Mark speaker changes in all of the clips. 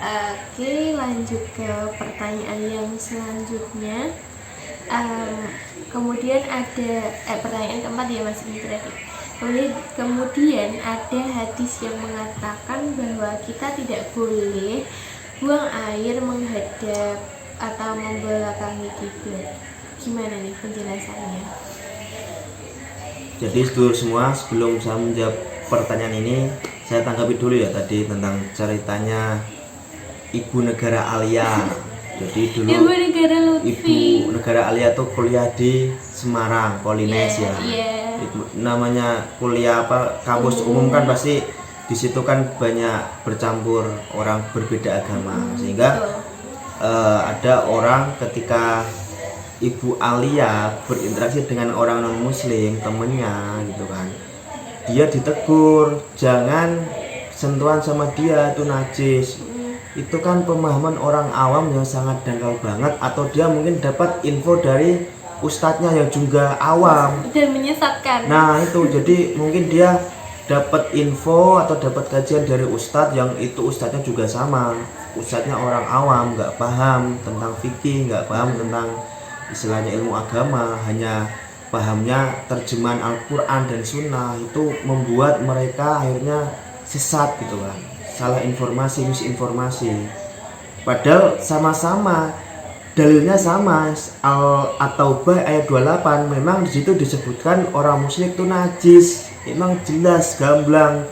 Speaker 1: Oke, lanjut ke pertanyaan yang selanjutnya. Kemudian ada pertanyaan keempat ya Mas ini berarti. Kemudian ada hadis yang mengatakan bahwa kita tidak boleh buang air menghadap atau membelakangi kiblat. Gimana nih penjelasannya?
Speaker 2: Jadi sedulur semua, sebelum saya menjawab pertanyaan ini, saya tanggapi dulu ya tadi tentang ceritanya Ibu Negara Alia. Jadi dulu Ibu Negara Alia tuh kuliah di Semarang, Polines ya. Namanya kuliah apa, kampus umum kan pasti di situ kan banyak bercampur orang berbeda agama, sehingga ada orang ketika Ibu Alia berinteraksi dengan orang non muslim temennya gitu kan, dia ditegur jangan sentuhan sama dia itu najis. Itu kan pemahaman orang awam yang sangat dangkal banget, atau dia mungkin dapat info dari ustadznya yang juga awam
Speaker 1: dan menyesatkan.
Speaker 2: Nah itu, jadi mungkin dia dapat info atau dapat kajian dari ustadz yang itu ustadznya juga sama, ustadznya orang awam, nggak paham tentang fikih, nggak paham tentang istilahnya ilmu agama, hanya pahamnya terjemahan Al-Quran dan Sunnah. Itu membuat mereka akhirnya sesat gitu kan, salah informasi, misinformasi, padahal sama-sama dalilnya sama. At-Taubah ayat 28 memang di situ disebutkan orang musyrik itu najis, memang jelas gamblang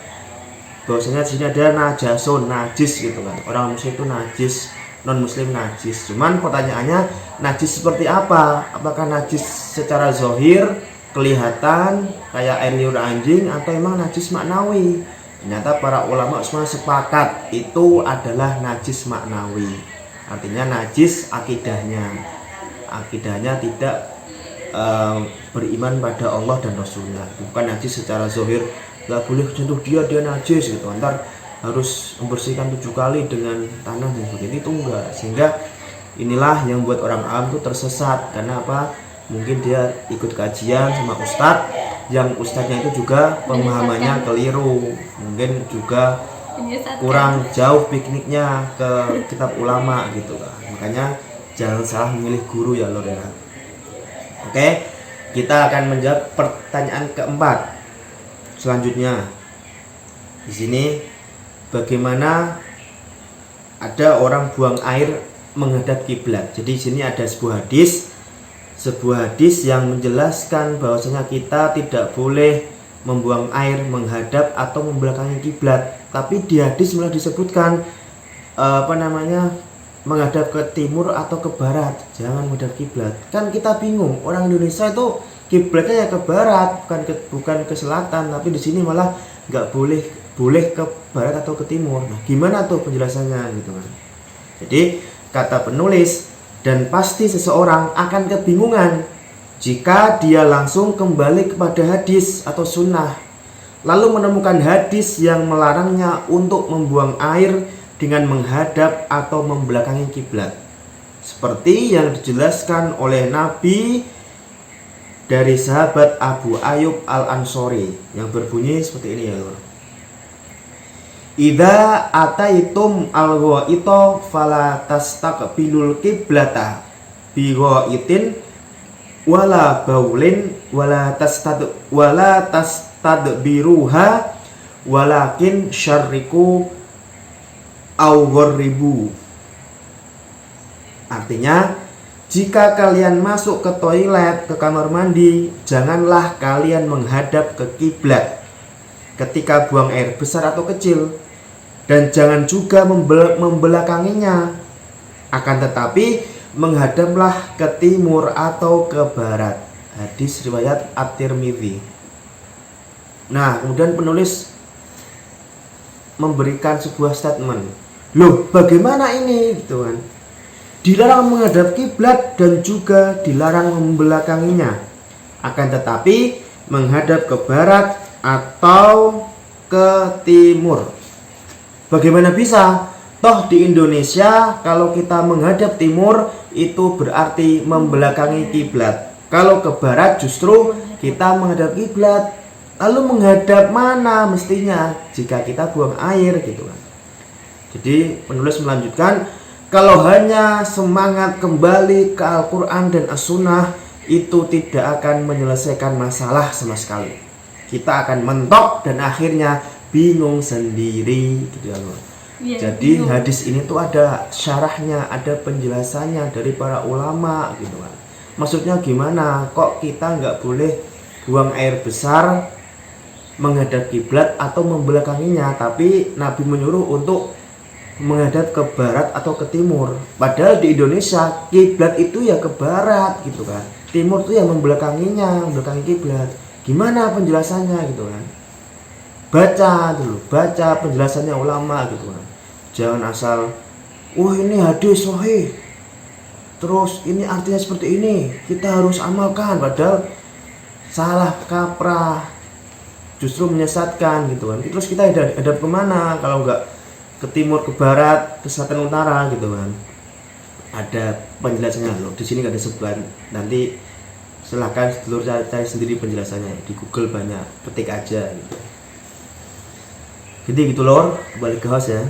Speaker 2: bahwasanya di sini ada najasun, najis gitu kan, orang musyrik itu najis, non muslim najis. Cuman pertanyaannya, najis seperti apa? Apakah najis secara zahir kelihatan kayak air liur anjing, atau emang najis maknawi? Ternyata para ulama semua sepakat itu adalah najis maknawi, artinya najis akidahnya tidak beriman pada Allah dan Rasulnya. Bukan najis secara zahir, gak boleh sentuh dia najis gitu, ntar harus membersihkan 7 kali dengan tanah dan sebagainya, itu enggak. Sehingga inilah yang buat orang awam itu tersesat. Karena apa? Mungkin dia ikut kajian sama ustadz yang ustadznya itu juga pemahamannya keliru, mungkin juga kurang jauh pikniknya ke kitab ulama gitu kan. Makanya jangan salah memilih guru ya lor ya. Oke, kita akan menjawab pertanyaan keempat selanjutnya. Di sini, bagaimana ada orang buang air menghadap kiblat. Jadi di sini ada sebuah hadis yang menjelaskan bahwasanya kita tidak boleh membuang air menghadap atau membelakangi kiblat. Tapi di hadis malah disebutkan menghadap ke timur atau ke barat, jangan menghadap kiblat. Kan kita bingung, orang Indonesia itu kiblatnya ya ke barat, bukan ke selatan. Tapi di sini malah nggak boleh ke barat atau ke timur. Nah, gimana tuh penjelasannya gitu kan? Jadi kata penulis, dan pasti seseorang akan kebingungan jika dia langsung kembali kepada hadis atau sunnah, lalu menemukan hadis yang melarangnya untuk membuang air dengan menghadap atau membelakangi kiblat, seperti yang dijelaskan oleh Nabi dari sahabat Abu Ayyub Al-Ansori yang berbunyi seperti ini ya Lord. Idza ataitum al-ghaita fala tastaqbilul qiblata bi ghaitin wala baulin wala tastadbiruha walakin syarriku aw gharribu. Artinya, jika kalian masuk ke toilet, ke kamar mandi, janganlah kalian menghadap ke kiblat ketika buang air besar atau kecil, dan jangan juga membelakanginya. Akan tetapi menghadaplah ke timur atau ke barat. Hadis riwayat At-Tirmidzi. Nah, kemudian penulis memberikan sebuah statement. Loh, bagaimana ini gitu kan? Dilarang menghadap kiblat dan juga dilarang membelakanginya. Akan tetapi menghadap ke barat atau ke timur. Bagaimana bisa? Toh di Indonesia kalau kita menghadap timur itu berarti membelakangi kiblat. Kalau ke barat justru kita menghadap kiblat. Lalu menghadap mana mestinya jika kita buang air gitu kan? Jadi penulis melanjutkan, kalau hanya semangat kembali ke Al-Quran dan As-Sunnah itu tidak akan menyelesaikan masalah sama sekali. Kita akan mentok dan akhirnya bingung sendiri gitu ya loh.
Speaker 1: Iya,
Speaker 2: Jadi
Speaker 1: bingung.
Speaker 2: hadis ini tuh ada syarahnya, ada penjelasannya dari para ulama gitu kan. Maksudnya gimana? Kok kita nggak boleh buang air besar menghadap kiblat atau membelakanginya, tapi Nabi menyuruh untuk menghadap ke barat atau ke timur. Padahal di Indonesia kiblat itu ya ke barat gitu kan. Timur itu yang membelakanginya, membelakangi kiblat. Gimana penjelasannya gitu kan? Baca dulu, baca penjelasannya ulama gitu kan. Jangan asal, wah ini hadis sahih, terus ini artinya seperti ini, kita harus amalkan. Padahal salah kaprah, justru menyesatkan gitu kan. Terus kita hadap kemana kalau nggak ke timur, ke barat, ke selatan, utara gitu kan. Ada penjelasannya loh. Di sini nggak disebutkan. Nanti silahkan sedulur cari sendiri penjelasannya di Google, banyak, ketik aja gitu. Jadi gitu lor, balik ke host ya.